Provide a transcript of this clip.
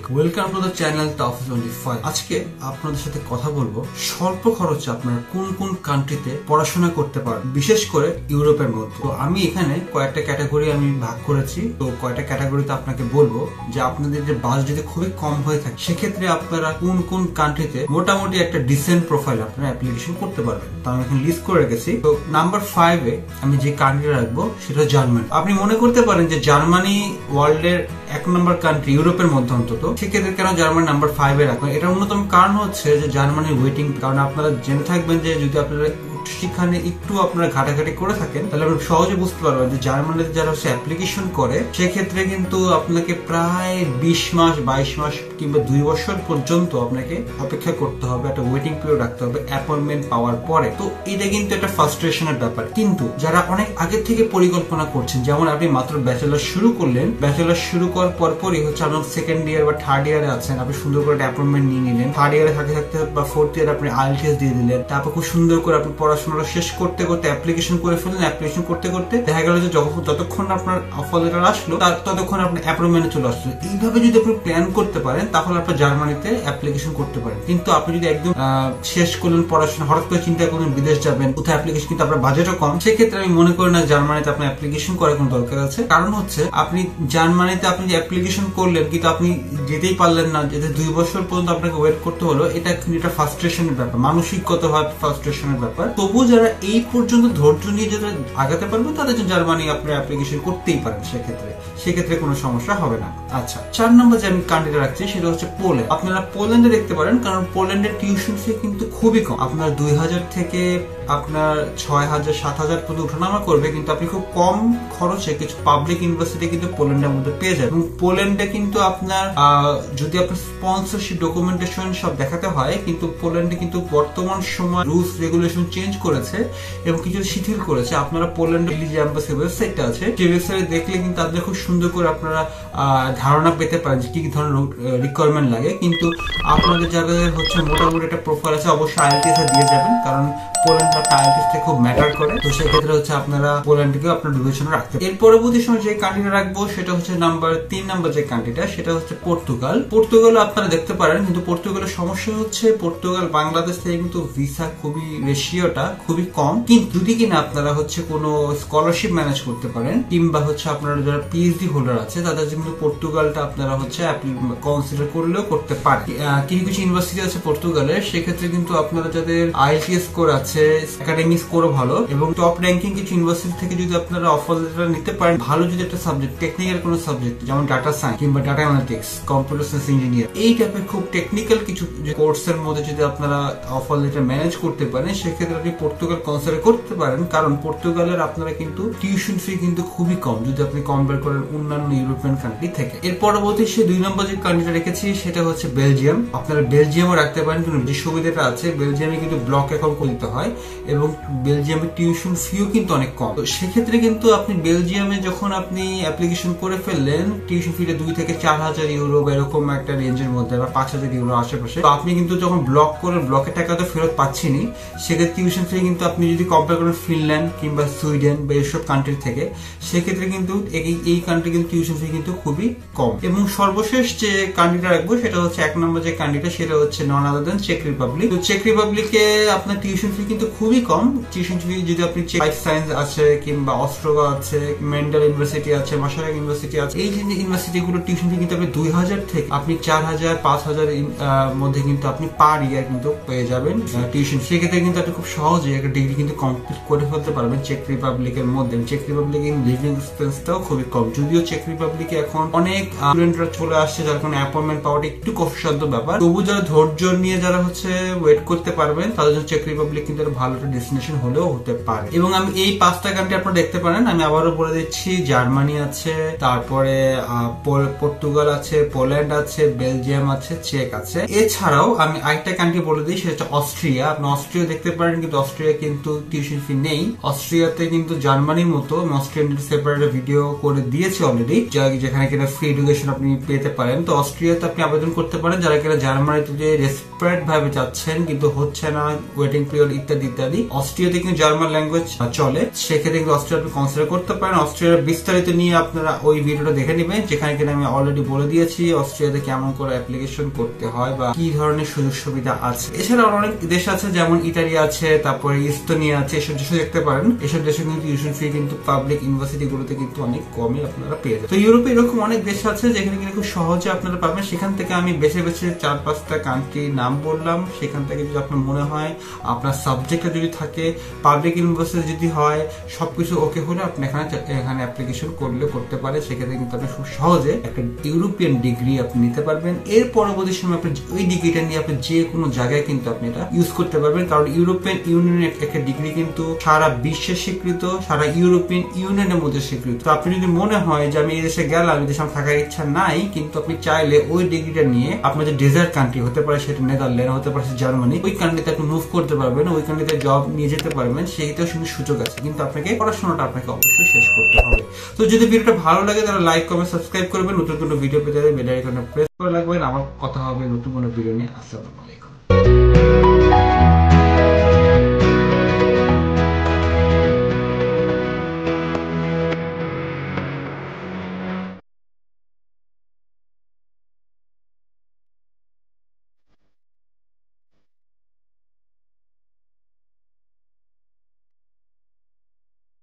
আলাইকুম, welcome to the channel তাওফিক 25। আজকে আপনাদের সাথে কথা বলবো স্বল্প খরচে আপনারা কোন কোন কান্ট্রিতে পড়াশোনা করতে পারবেন, বিশেষ করে ইউরোপের মধ্যে। তো আমি এখানে কয়েকটা ক্যাটাগরি আমি ভাগ করেছি। তো কয়েকটা ক্যাটাগরিতে আপনাকে বলবো যে আপনাদের যে বাজেট যদি খুবই কম হয়ে থাকে সেক্ষেত্রে আপনারা কোন কোন কান্ট্রিতে মোটামুটি একটা ডিসেন্ট প্রোফাইল আপনারা অ্যাপ্লিকেশন করতে পারবেন। তো আমি এখানে লিস্ট করে রেখেছি। তো নাম্বার 5 এ আমি যে কান্ট্রিটা রাখবো সেটা জার্মানি। আপনি মনে করতে পারেন যে জার্মানি ওয়ার্ল্ডের 1 নম্বর কান্ট্রি ইউরোপের মধ্যে, অন্তত সেক্ষেত্রে কেন জার্মানি নাম্বার 5 এ রাখবেন? এটার অন্যতম কারণ হচ্ছে যে জার্মানির ওয়েটিং। কারণ আপনারা জেনে থাকবেন যে যদি আপনারা সেখানে একটু আপনারা ঘাটাঘাটি করে থাকেন তাহলে আপনি সহজে বুঝতে পারবেন যে জার্মানিতে যারা হচ্ছে অ্যাপ্লিকেশন করে সেক্ষেত্রে কিন্তু আপনাকে প্রায় 20 মাস 22 মাস কিংবা 2 বছর পর্যন্ত আপনাকে অপেক্ষা করতে হবে, একটা ওয়েটিং পিরিয়ড রাখতে হবে অ্যাপয়েন্টমেন্ট পাওয়ার পরে। তো এটা কিন্তু একটা ফ্রাস্ট্রেশনের ব্যাপার। কিন্তু যারা অনেক আগে থেকে পরিকল্পনা করছেন, যেমন আপনি মাত্র ব্যাচেলর শুরু করলেন, ব্যাচেলর শুরু করার পরপরই হচ্ছে আপনার সেকেন্ড ইয়ার বা থার্ড ইয়ারে আছেন, আপনি সুন্দর করে অ্যাপয়েন্টমেন্ট নিয়ে নিলেন, থার্ড ইয়ারে থাকতে থাকতে বা ফোর্থ ইয়ারে আপনি আইএলটিএস দিয়ে দিলেন, তারপর খুব সুন্দর করে আপনি পড়াশোনাটা শেষ করতে করতে অ্যাপ্লিকেশন করে ফেললেন। অ্যাপ্লিকেশন করতে করতে দেখা গেল যে যতক্ষণ আপনার অফার লেটার আসলো ততক্ষণ আপনার অ্যাপয়েন্টমেন্টে চলে আসলো। এইভাবে যদি আপনি প্ল্যান করতে পারেন তাহলে আপনি জার্মানিতে অ্যাপ্লিকেশন করতে পারেন। কিন্তু আপনি যদি একদম শেষ করলেন পড়াশোনা, হঠাৎ করে চিন্তা করলেন বিদেশ যাবেন, কোথায় অ্যাপ্লিকেশন, কিন্তু আপনার বাজেটও কম, সেক্ষেত্রে আমি মনে করি না জার্মানিতে আপনার অ্যাপ্লিকেশন করার কোনো দরকার আছে। কারণ হচ্ছে আপনি জার্মানিতে আপনি অ্যাপ্লিকেশন করলেন কিন্তু আপনি যেতেই পারলেন না, যেতে 2 বছর পর্যন্ত আপনাকে ওয়েট করতে হলো। এটা কিন্তু একটা ফ্রাস্ট্রেশনের ব্যাপার, মানসিকগতভাবে ফ্রাস্ট্রেশনের ব্যাপার। তবু যারা এই পর্যন্ত ধৈর্য নিয়ে যারা আগাতে পারবে তাদের জার্মানি আপনার অ্যাপ্লিকেশন করতেই পারেন, সেক্ষেত্রে কোনো সমস্যা হবে না। আচ্ছা, 4 নম্বর যে আমি কান্ট্রিটা রাখছি সেটা হচ্ছে পোল্যান্ড। আপনারা পোল্যান্ডে দেখতে পারেন, কারণ পোল্যান্ডের টিউশন ফি কিন্তু খুবই কম। আপনার 2000 থেকে আপনার 6000 7000 পর্যন্ত ওঠানামা করবে, কিন্তু আপনি খুব কম খরচে কিছু পাবলিক ইউনিভার্সিটি কিন্তু পোল্যান্ডের মধ্যে পেয়ে যাবেন। এবং পোল্যান্ডে কিন্তু আপনার যদি আপনার স্পন্সরশিপ ডকুমেন্টেশন সব দেখাতে হয়, কিন্তু পোল্যান্ডে কিন্তু বর্তমান সময় রুলস রেগুলেশন চেঞ্জ করেছে এবং কিছু শিথিল করেছে। আপনারা পোল্যান্ডের যে এম্বাসি ওয়েবসাইটটা আছে সেই ওয়েবসাইটে দেখলে কিন্তু আপনারা খুব সুন্দর করে আপনারা ধারণা পেতে পারেন যে কি কি ধরনের রিকোয়ারমেন্ট লাগে। কিন্তু আপনাদের যাদের হচ্ছে মোটামুটি একটা প্রোফাইল আছে অবশ্যই আইএলটিএস এ দিয়ে যাবেন, কারণ পোল্যান্ড আইএলটিএস টা খুব ম্যাটার করে। তো সেক্ষেত্রে হচ্ছে আপনারা পোল্যান্ডকে আপনার বিবেচনা রাখতে। এর পরবর্তী সময় যে কান্ট্রিটা রাখবো সেটা হচ্ছে 3 নাম্বার যে কান্ট্রিটা সেটা হচ্ছে পর্তুগাল। পর্তুগাল আপনারা দেখতে পারেন, কিন্তু পর্তুগালের সমস্যা হচ্ছে পর্তুগাল বাংলাদেশ থেকে কিন্তু ভিসা খুবই রেশিওটা খুবই কম। কিন্তু যদি কিনা আপনারা হচ্ছে কোনো স্কলারশিপ ম্যানেজ করতে পারেন কিংবা হচ্ছে আপনারা যারা পিএইচডি হোল্ডার আছে তাদের কিন্তু পর্তুগালটা আপনারা হচ্ছে কনসিডার করলেও করতে পারেন। কিছু ইউনিভার্সিটি আছে পর্তুগালের, সেক্ষেত্রে কিন্তু আপনারা যাদের আইএলটিএস স্কোর আছে, একাডেমিক স্কোরও ভালো এবং টপ র্যাঙ্কিং কিছু ইউনিভার্সিটি থেকে যদি আপনারা অফার লেটার নিতে পারেন, ভালো যদি একটা সাবজেক্ট, টেকনিক্যাল কোনো সাবজেক্ট যেমন ডাটা সায়েন্স কিংবা data analytics, computer science engineer, এই টাইপের খুব টেকনিক্যাল কিছু কোর্সের মধ্যে যদি আপনারা অফার লেটার ম্যানেজ করতে পারেন সেক্ষেত্রে আপনি পর্তুগাল কনসিডার করতে পারেন। কারণ পর্তুগালের আপনারা কিন্তু টিউশন ফি কিন্তু খুবই কম যদি আপনি কম্পেয়ার করেন অন্যান্য ইউরোপিয়ান কান্ট্রি থেকে। এর পরবর্তী সে 2 নম্বর যে কান্ট্রিটা রেখেছি সেটা হচ্ছে বেলজিয়াম। আপনারা বেলজিয়ামও রাখতে পারেন, কিন্তু যে সুবিধাটা আছে বেলজিয়ামে কিন্তু ব্লক অ্যাকাউন্ট করে দিতে হয় এবং বেলজিয়ামের টিউশন ফিও কিন্তু অনেক কম। তো সেক্ষেত্রে কিন্তু আপনি বেলজিয়ামে যখন আপনি অ্যাপ্লিকেশন করে ফেললেন, টিউশন ফিটা 2 থেকে 4000 ইউরো বা এরকম একটা রেঞ্জের মধ্যে বা 5000 ইউরো আশেপাশে। তো আপনি কিন্তু যখন ব্লক করেন, ব্লকের টাকা তো ফেরত পাচ্ছেনি, সেক্ষেত্রে টিউশন ফি কিন্তু আপনি যদি কম্পেয়ার করেন ফিনল্যান্ড কিংবা সুইডেন বা এইসব কান্ট্রি থেকে, সেক্ষেত্রে কিন্তু এই কান্ট্রি কিন্তু টিউশন ফি কিন্তু খুবই কম। এবং সর্বশেষ যে কান্ট্রিটা রাখবো সেটা হচ্ছে 1 নম্বর যে কান্ট্রিটা সেটা হচ্ছে নন আদার দেন চেক রিপাবলিক। তো চেক রিপাবলিকে আপনার টিউশন ফি কিন্তু খুবই কম। টিউশন ফি যদি আপনি লাইফ সায়েন্স আছে কিংবা অস্ট্রোগা আছে, মেন্টাল ইউনিভার্সিটি আছে, মাসারা ইউনিভার্সিটি আছে, এই যে ইউনিভার্সিটি গুলো টিউশন ফি কিন্তু আপনি 2000 থেকে আপনি 4000 5000 মধ্যে কিন্তু আপনি পার ইয়ার কিন্তু পেয়ে যাবেন টিউশন। সেক্ষেত্রে কিন্তু আপনি খুব সহজে একটা ডিগ্রি কিন্তু কমপ্লিট করে ফেলতে পারবেন চেক রিপাবলিকের মধ্যে। চেক রিপাবলিকের লিভিং এক্সপেন্সটাও খুবই কম, যদিও চেক রিপাবলিকে এখন অনেক স্টুডেন্টরা চলে আসছে যার কারণে অ্যাপয়েন্টমেন্ট পাওয়াটা একটু কষ্টসাধ্য ব্যাপার। তবু যারা ধৈর্য নিয়ে যারা হচ্ছে ওয়েট করতে পারবেন তাদের জন্য চেক রিপাবলিক কিন্তু ভালো একটা ডেস্টিনেশন হলেও হতে পারে। এবং আমি এই 5টা কান্ট্রি আপনারা দেখতে পারেন, আমি আবারও বলে দিচ্ছি, জার্মানি আছে, তারপরে পর্তুগাল আছে, পোল্যান্ড আছে, বেলজিয়াম আছে, চেক আছে। এছাড়াও আমি আরেকটা কান্ট্রি বলে দিই সেটা হচ্ছে অস্ট্রিয়া। আপনি অস্ট্রিয়া দেখতে পারেন, কিন্তু অস্ট্রিয়া কিন্তু টিউশন ফি নেই। অস্ট্রিয়াতে কিন্তু জার্মানির মতো অস্ট্রিয়ান সেপারেট ভিডিও করে দিয়েছে অলরেডি, যেখানে কিনা ফ্রি এডুকেশন আপনি পেতে পারেন। তো অস্ট্রিয়াতে আপনি আবেদন করতে পারেন যারা কিনা জার্মানিতে যে রেসপিরেট ভাবে যাচ্ছেন কিন্তু হচ্ছে না, ওয়েটিং পিরিয়ড ইত্যাদি ইত্যাদি। অস্ট্রিয়াতে কিন্তু জার্মান ল্যাঙ্গুয়েজ চলে, সেক্ষেত্রে কিন্তু অস্ট্রিয়া আপনি কনসিডার করতে পারেন। অস্ট্রিয়ার বিস্তারিত নিয়ে আপনারা ওই ভিডিওটা দেখে নেবেন, যেখানে কিনা আমি অলরেডি বলে দিয়েছি অস্ট্রিয়াতে কেমন করে অ্যাপ্লিকেশন করতে হয় বা কি ধরনের সুযোগ সুবিধা আছে। এছাড়া অনেক দেশ আছে, যেমন ইতালি আছে, তারপরে ইস্তোনিয়া আছে, এসব দেশে দেখতে পারেন। এসব দেশে কিন্তু টিউশন ফি কিন্তু পাবলিক ইউনিভার্সিটি গুলোতে কিন্তু অনেক কমে আপনারা পেয়ে যাবেন। তো ইউরোপে এরকম অনেক দেশ আছে যেখানে কিন্তু খুব সহজে আপনারা পাবেন। সেখান থেকে আমি বেছে বেছে 4-5টা কান্ট্রির নাম বললাম। সেখান থেকে যদি আপনার মনে হয়, আপনার সাবজেক্টে যদি থাকে, পাবলিক ইউনিভার্সিটি যদি হয়, সবকিছু ওকে হলে আপনি এখানে অ্যাপ্লিকেশন করতে পারে। সেক্ষেত্রে কিন্তু আপনি খুব সহজে একটা ইউরোপিয়ান ডিগ্রি আপনি নিতে পারবেন। এর পরবর্তী সময় আপনি ওই ডিগ্রিটা নিয়ে আপনি যে কোনো জায়গায় কিন্তু আপনি এটা ইউজ করতে পারবেন, কারণ ইউরোপিয়ান ইউনিয়নের একটা ডিগ্রি কিন্তু সারা বিশ্বে স্বীকৃত, সারা ইউরোপিয়ান ইউনিয়নের মধ্যে স্বীকৃত। তো আপনি যদি মনে হয় যে আমি এই দেশে গেলাম, এই দেশে আমার থাকার ইচ্ছা নাই, কিন্তু আপনি চাইলে ওই ডিগ্রিটা নিয়ে আপনার যে ডেজার্ট কান্ট্রি হতে পারে, সেটা নেদারল্যান্ড হতে পারে, জার্মানি, ওই কান্ট্রিতে আপনি মুভ করতে পারবেন, ওই কান্ট্রিতে জব নিয়ে যেতে পারবেন। সেইটাও কিন্তু সুযোগ আছে, কিন্তু আপনাকে পড়াশোনাটা আপনাকে অবশ্যই শেষ করতে হবে। তো যদি ভিডিওটা ভালো লাগে তাহলে লাইক, কমেন্ট, সাবস্ক্রাইব করবেন। নতুন কোনো ভিডিও পেতে বেল আইকনে প্রেস করে রাখবেন। আবার কথা হবে নতুন কোনো ভিডিও নিয়ে। আসসালামু আলাইকুম।